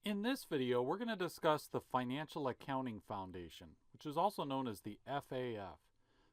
In this video, we're going to discuss the Financial Accounting Foundation, which is also known as the FAF.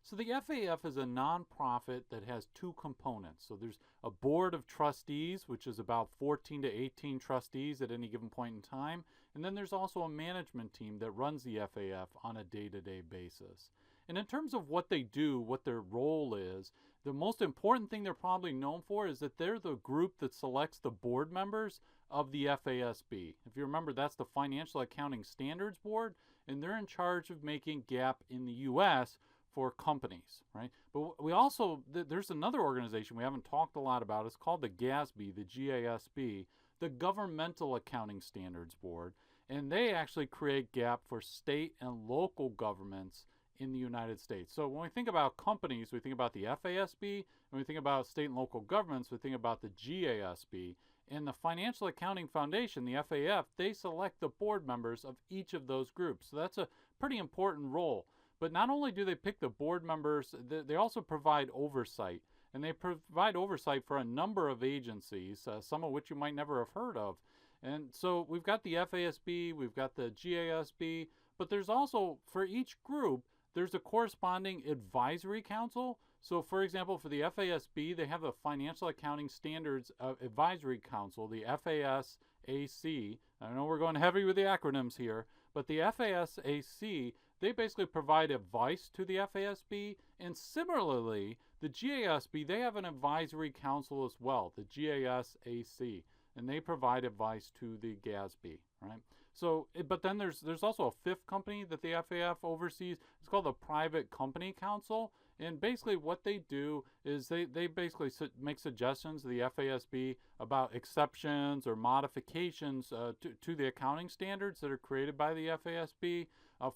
So the FAF is a nonprofit that has two components. So there's a board of trustees, which is about 14 to 18 trustees at any given point in time. And then there's also a management team that runs the FAF on a day-to-day basis. And in terms of what they do, what their role is, the most important thing they're probably known for is that they're the group that selects the board members of the FASB. If you remember, that's the Financial Accounting Standards Board, and they're in charge of making GAAP in the U.S. for companies, right? But we also, there's another organization we haven't talked a lot about. It's called the GASB, the GASB, the Governmental Accounting Standards Board, and they actually create GAAP for state and local governments in the United States. So when we think about companies, we think about the FASB. When we think about state and local governments, we think about the GASB. And the Financial Accounting Foundation, the FAF, they select the board members of each of those groups. So that's a pretty important role. But not only do they pick the board members, they also provide oversight. And they provide oversight for a number of agencies, some of which you might never have heard of. And so we've got the FASB, we've got the GASB, but there's also, for each group, there's a corresponding advisory council. So for example, for the FASB, they have a Financial Accounting Standards Advisory Council, the FASAC. I know we're going heavy with the acronyms here, but the FASAC, they basically provide advice to the FASB. And similarly, the GASB, they have an advisory council as well, the GASAC, and they provide advice to the GASB. Right. So, but then there's also a fifth company that the FAF oversees. It's called the Private Company Council. And basically what they do is they basically make suggestions to the FASB about exceptions or modifications to the accounting standards that are created by the FASB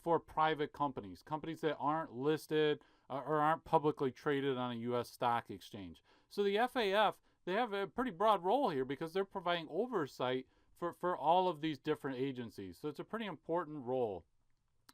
for private companies, companies that aren't listed or aren't publicly traded on a U.S. stock exchange. So the FAF, they have a pretty broad role here because they're providing oversight for all of these different agencies. So it's a pretty important role.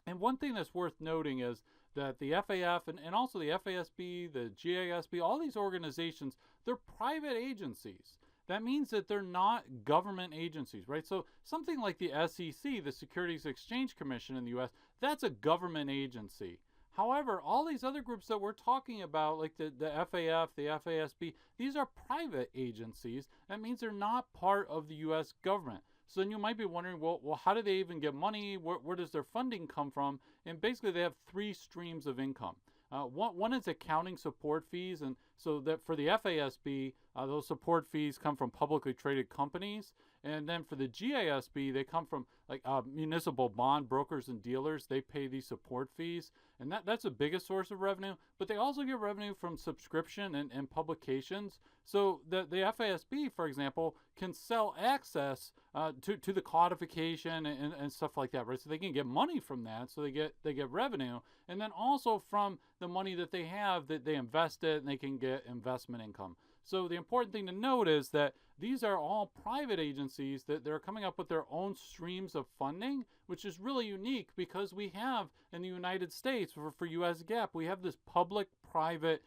And one thing that's worth noting is that the FAF and also the FASB, the GASB, all these organizations, they're private agencies. That means that they're not government agencies, right? So something like the SEC, the Securities Exchange Commission in the U.S., that's a government agency. However, all these other groups that we're talking about, like the FAF, the FASB, these are private agencies. That means they're not part of the U.S. government. So then you might be wondering, well, how do they even get money? Where does their funding come from? And basically, they have three streams of income. One is accounting support fees, and so that for the FASB, those support fees come from publicly traded companies, and then for the GASB, they come from like municipal bond brokers and dealers. They pay these support fees, and that's the biggest source of revenue. But they also get revenue from subscription and publications. So the FASB, for example, can sell access to the codification and stuff like that, right? So they can get money from that, so they get revenue, and then also from the money that they have, that they invest it, and they can get investment income. So the important thing to note is that these are all private agencies that they're coming up with their own streams of funding, which is really unique because we have in the United States for U.S. GAAP, we have this public-private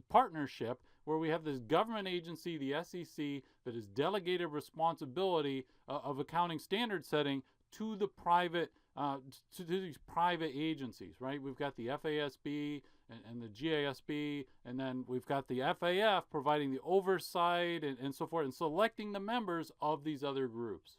partnership where we have this government agency, the SEC, that is delegated responsibility of accounting standard setting to the private to these private agencies, right? We've got the FASB and the GASB, and then we've got the FAF providing the oversight and so forth, and selecting the members of these other groups.